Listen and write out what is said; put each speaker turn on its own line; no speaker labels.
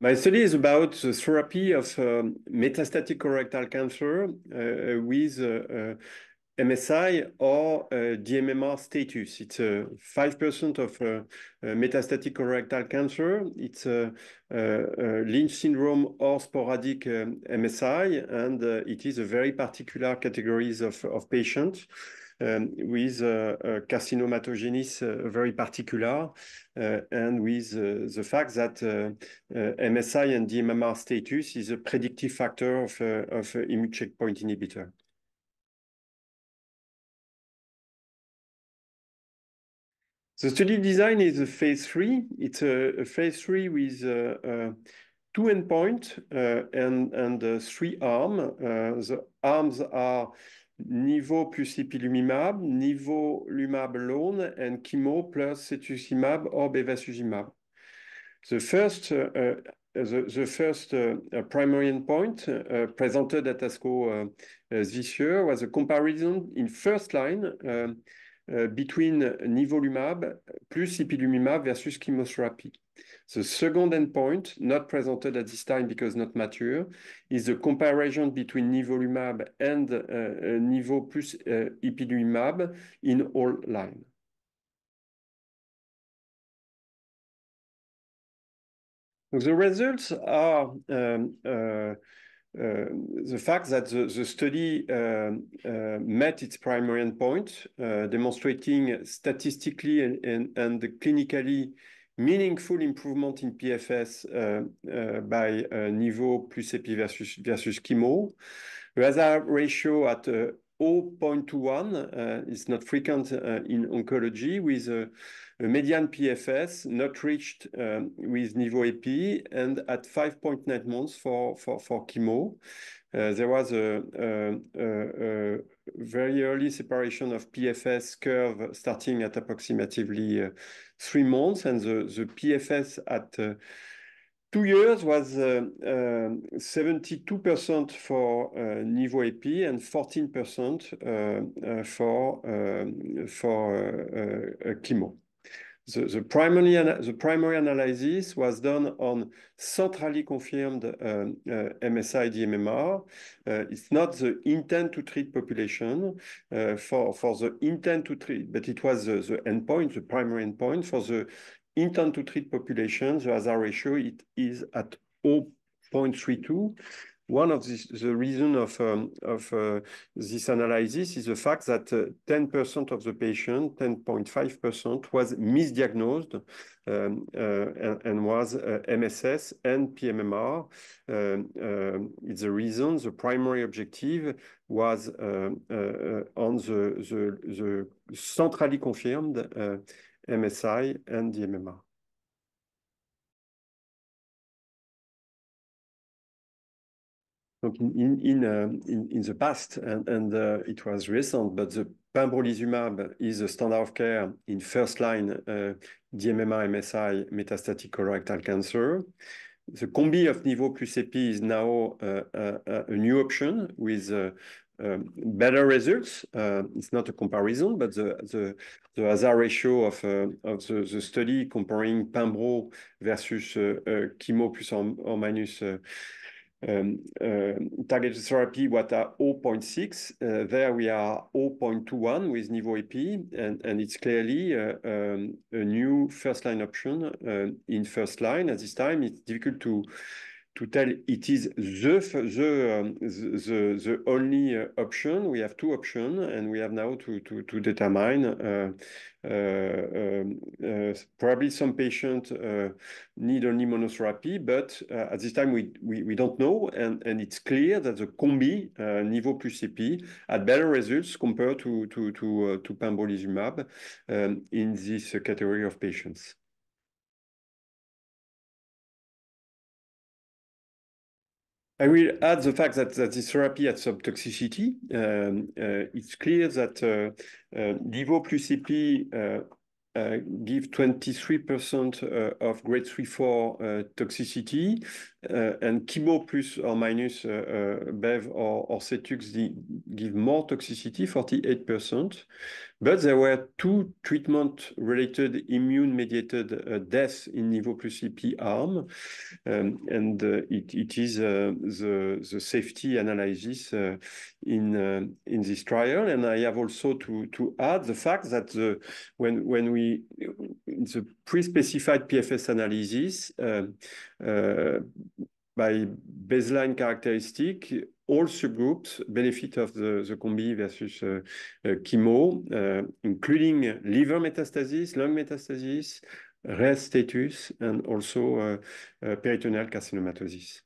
My study is about the therapy of metastatic colorectal cancer with MSI or dMMR status. It's 5% of metastatic colorectal cancer. It's Lynch syndrome or sporadic MSI, and it is a very particular categories of patients with carcinomatogenesis very particular, and with the fact that MSI and dMMR status is a predictive factor of immune checkpoint inhibitor. The study design is a phase 3. It's a phase 3 with 2 endpoints and 3 arms. The arms are Nivo plus ipilimumab, nivolumab alone, and chemo plus cetuximab or bevacizumab. The first primary endpoint presented at ASCO this year was a comparison in first line between nivolumab plus ipilimumab versus chemotherapy. The second endpoint, not presented at this time because not mature, is the comparison between nivolumab and nivo plus ipilimumab in all lines. The results are the fact that the study met its primary endpoint, demonstrating statistically and clinically meaningful improvement in PFS by nivo plus epi versus chemo. The hazard ratio at 0.21 is not frequent in oncology, with a median PFS not reached with nivo epi and at 5.9 months for chemo. There was a very early separation of PFS curve starting at approximately 3 months, and the PFS at 2 years was 72% for nivo epi and 14% for chemo. The primary analysis was done on centrally confirmed MSI dMMR. It's not the intent to treat population for the intent to treat, but it was the endpoint, the primary endpoint. For the intent to treat population, the hazard ratio is at 0.32. One of the reason of this analysis is the fact that 10% of the patient, 10.5%, was misdiagnosed and was MSS and pMMR. It's the reason the primary objective was on the centrally confirmed MSI and dMMR. In the past, and it was recent, but the pembrolizumab is a standard of care in first-line dMMR MSI metastatic colorectal cancer. The combi of nivo plus epi is now a new option with better results. It's not a comparison, but the hazard ratio of the study comparing pembro versus chemo plus or minus targeted therapy was at 0.6. There we are 0.21 with nivo epi, and it's clearly a new first-line option in first line. At this time, it's difficult to tell it is the only option. We have 2 options, and we have now to determine probably some patients need only monotherapy, but at this time we don't know, and it's clear that the combi nivo plus epi had better results compared to pembrolizumab in this category of patients. I will add the fact that this therapy had some toxicity. It's clear that nivo plus epi give 23% of grade 3/4 toxicity, and chemo plus or minus bev or cetux give more toxicity, 48%. But there were two treatment-related immune-mediated deaths in Nivo plus IP arm, and it is the safety analysis in this trial. And I have also to add the fact that when we in the pre-specified PFS analysis by baseline characteristic, all subgroups benefit of the combi versus chemo, including liver metastasis, lung metastasis, RES status, and also peritoneal carcinomatosis.